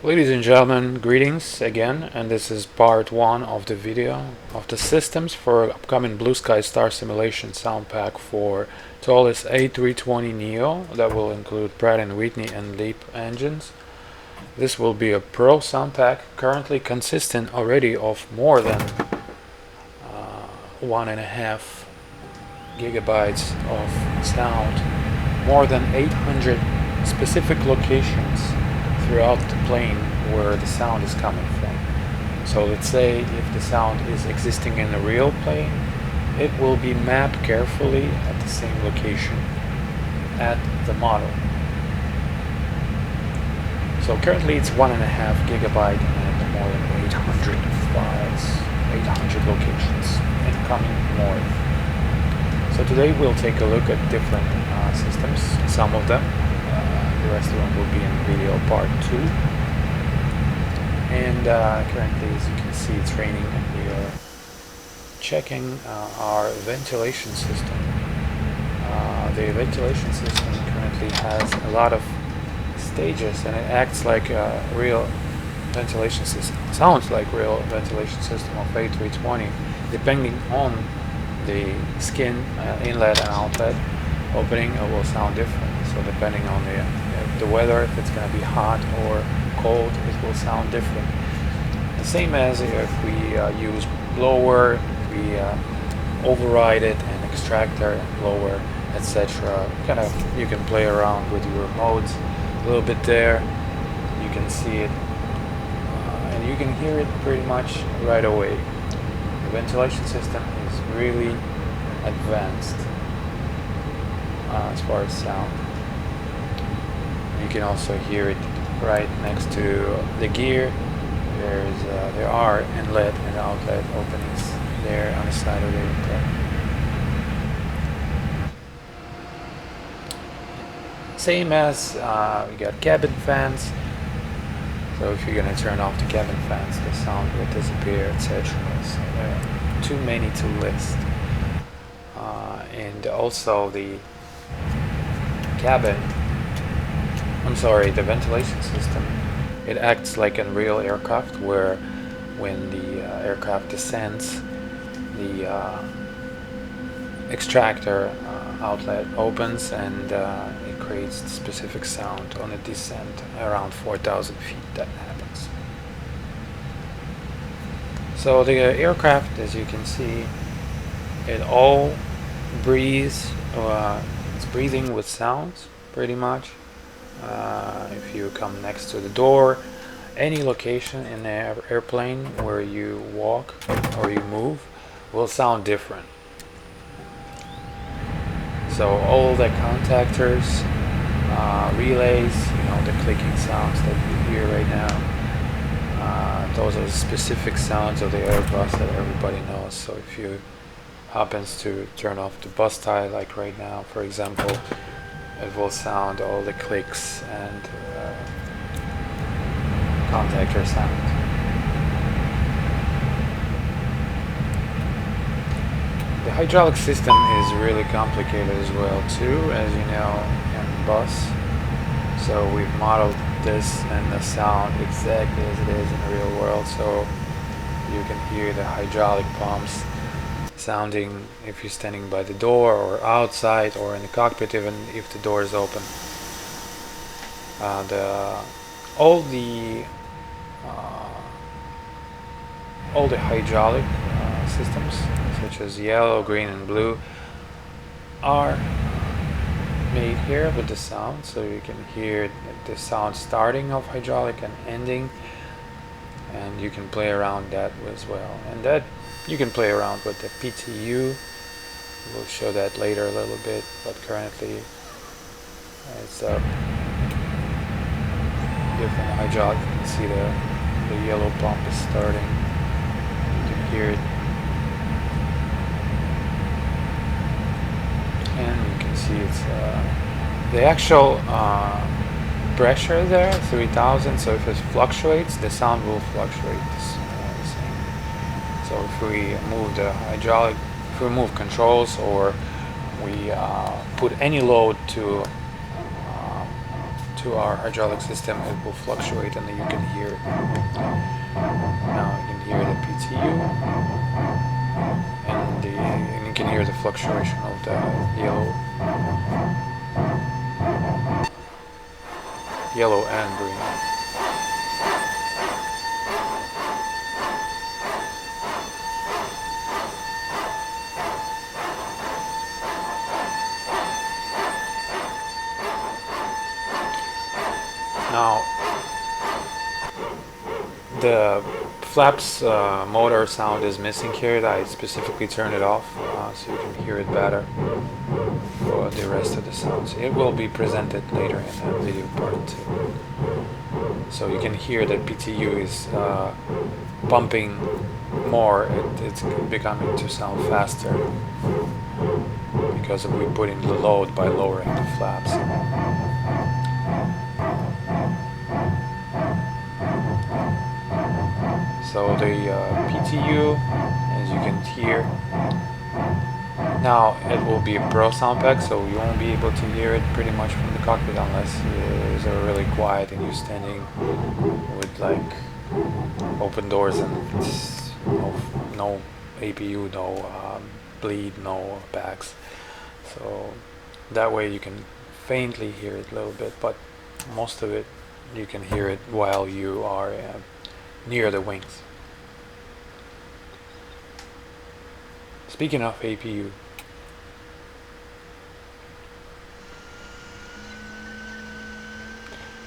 Ladies and gentlemen, greetings again, and this is part 1 of the video of the systems for upcoming Blue Sky Star Simulation sound pack for Systems A320neo that will include Pratt & Whitney and LEAP engines. This will be a pro sound pack currently consistent already of more than 1.5 gigabytes of sound, more than 800 specific locations throughout the plane where the sound is coming from. So let's say if the sound is existing in a real plane, it will be mapped carefully at the same location at the model. So currently it's 1.5 gigabyte and more than 800 files, 800 locations incoming north. So today we'll take a look at different systems, some of them. The rest of them will be in video part 2. And currently, as you can see, it's raining and we are checking our ventilation system. The ventilation system currently has a lot of stages and it acts like a real ventilation system. Sounds like real ventilation system of A320, depending on the skin inlet and outlet opening, it will sound different. So depending on the weather, if it's going to be hot or cold, it will sound different. The same as if we use blower, we override it and extractor and blower, etc. You can play around with your modes a little bit there. You can see it and you can hear it pretty much right away. The ventilation system is really advanced as far as sound. You can also hear it right next to the gear. There are inlet and outlet openings there on the side of the aircraft. Same as we got cabin fans. So if you're going to turn off the cabin fans, the sound will disappear, etc. So there are too many to list. And also the the ventilation system, it acts like a real aircraft where when the aircraft descends, the extractor outlet opens and it creates specific sound on a descent around 4,000 feet that happens. So the aircraft, as you can see, it all breathes, it's breathing with sounds pretty much. If you come next to the door, any location in the airplane where you walk or you move will sound different. So all the contactors, relays, the clicking sounds that you hear right now, those are specific sounds of the Airbus that everybody knows. So if you happens to turn off the bus tie, like right now, for example, it will sound all the clicks and contactor sound. The hydraulic system is really complicated as well too, as you know, in bus. So we've modeled this and the sound exactly as it is in the real world, so you can hear the hydraulic pumps sounding if you're standing by the door or outside or in the cockpit, even if the door is open. All the hydraulic systems, such as yellow, green, and blue, are made here with the sound, so you can hear the sound starting of hydraulic and ending, and you can play around that as well. And that you can play around with the PTU. We'll show that later a little bit, but currently it's a different hydraulic. You can see the yellow pump is starting. You can hear it, and you can see it's the actual pressure there, 3,000. So if it fluctuates, the sound will fluctuate the same. So if we move the hydraulic, if we move controls, or we put any load to to our hydraulic system, it will fluctuate, and you can hear it. Now you can hear the PTU, and you can hear the fluctuation of the yellow and green. Now, the flaps motor sound is missing here. I specifically turned it off so you can hear it better for the rest of the sounds. It will be presented later in the video part 2. So you can hear that PTU is pumping more. It's becoming to sound faster because we put in the load by lowering the flaps. So the PTU, as you can hear, now it will be a Pro sound pack, so you won't be able to hear it pretty much from the cockpit unless it's really quiet and you're standing with like open doors and no APU, no bleed, no backs. So that way you can faintly hear it a little bit, but most of it you can hear it while you are near the wings. Speaking of APU,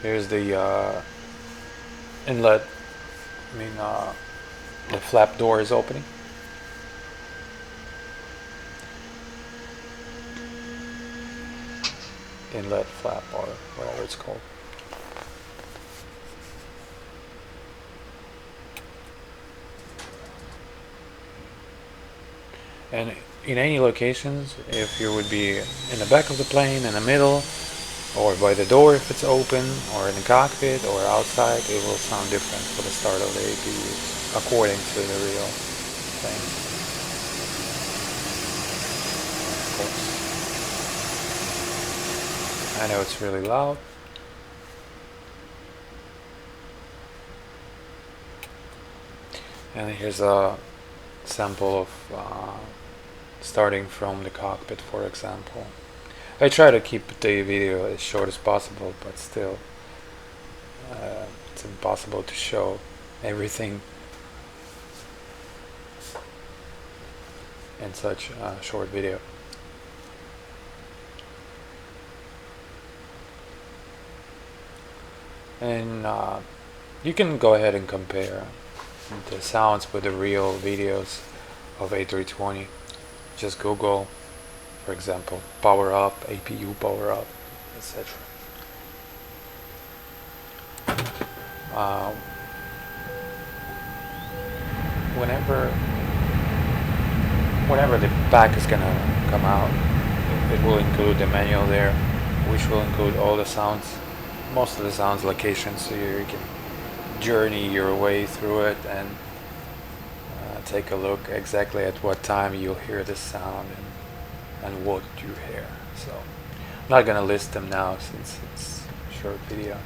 here's the inlet. The flap door is opening. Inlet flap, or whatever it's called. And in any locations, if you would be in the back of the plane, in the middle, or by the door if it's open, or in the cockpit, or outside, it will sound different for the start of the APU, according to the real thing. Of course. I know it's really loud. And here's a sample of starting from the cockpit, for example. I try to keep the video as short as possible, but still it's impossible to show everything in such a short video. And you can go ahead and compare the sounds with the real videos of A320. Just Google, for example, power up, APU power up, etc. Whenever the pack is gonna come out, it will include the manual there, which will include all the sounds, most of the sounds locations, so you can journey your way through it and take a look exactly at what time you'll hear the sound and what you hear. So I'm not gonna list them now since it's a short video.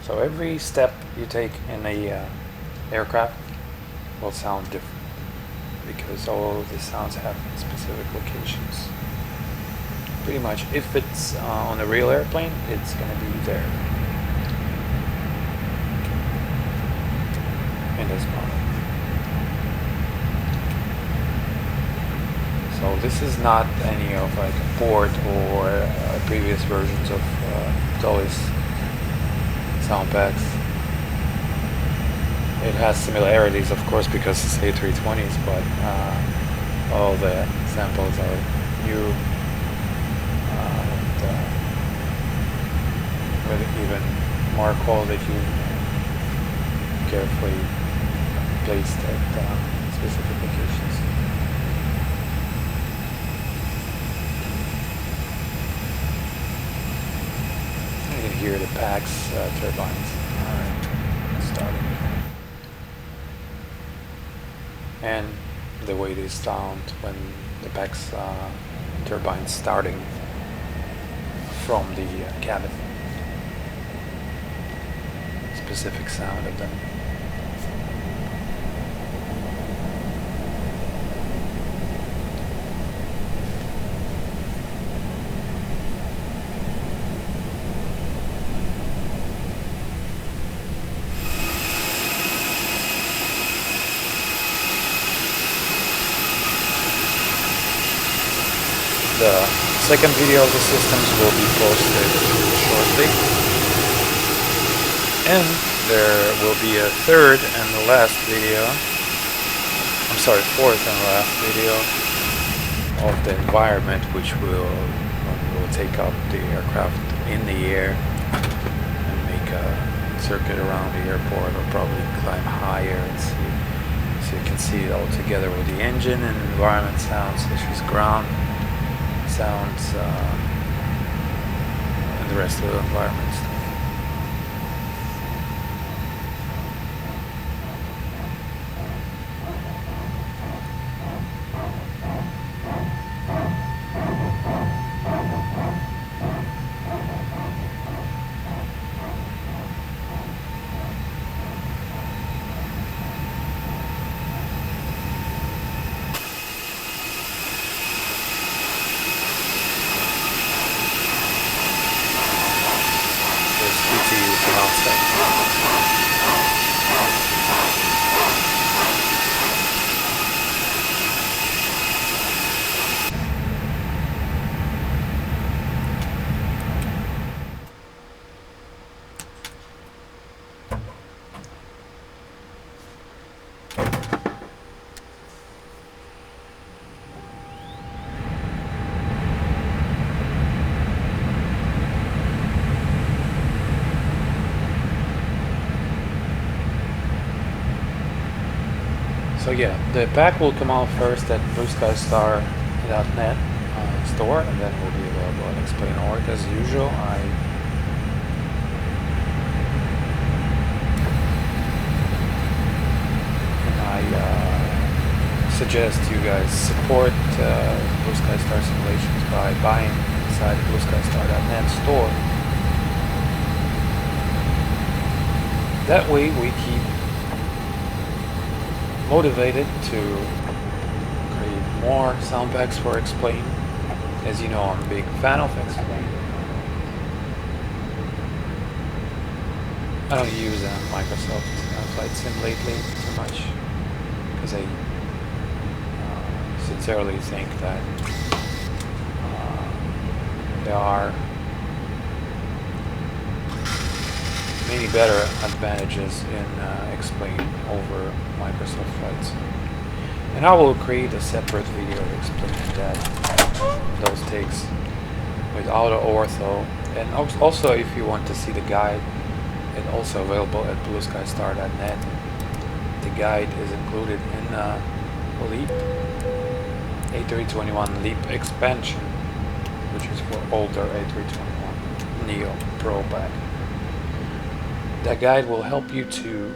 So every step you take in a aircraft will sound different because all of the sounds have specific locations. Pretty much, if it's on a real airplane, it's gonna be there in this model. So this is not any of like a port or previous versions of Dolly's sound packs. It has similarities, of course, because it's A320s, but all the samples are new, with even more quality, carefully placed at specific locations. You can hear the packs, turbines starting, and the way they sound when the packs turbines starting from the cabin. Specific sound of them. The second video of the systems will be posted shortly, and there will be a third and the last video, I'm sorry, fourth and last video of the environment, which will take up the aircraft in the air and make a circuit around the airport, or probably climb higher and see, so you can see it all together with the engine and environment sounds, such as ground sounds and the rest of the environment stuff. So yeah, the pack will come out first at blueskystar.net store, and then will be available at Explain.org as usual. I suggest you guys support Blue Sky Star Simulations by buying inside the blueskystar.net store. That way we keep motivated to create more sound packs for Explain. As you know, I'm a big fan of Explain. I don't use Microsoft Flight Sim lately too much, because I sincerely think that there are many better advantages in Explain over Microsoft Flight Sim. And I will create a separate video explaining those takes with auto ortho. And also, if you want to see the guide, it's also available at blueskystar.net. The guide is included in LEAP A321 LEAP expansion, which is for older A321neo Pro pack. That guide will help you to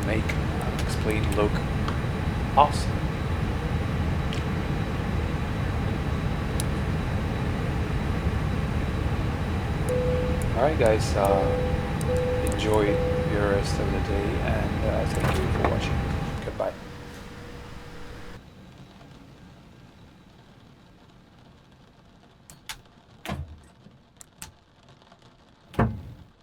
make Explain look awesome. Alright guys, enjoy your rest of the day, and thank you for watching.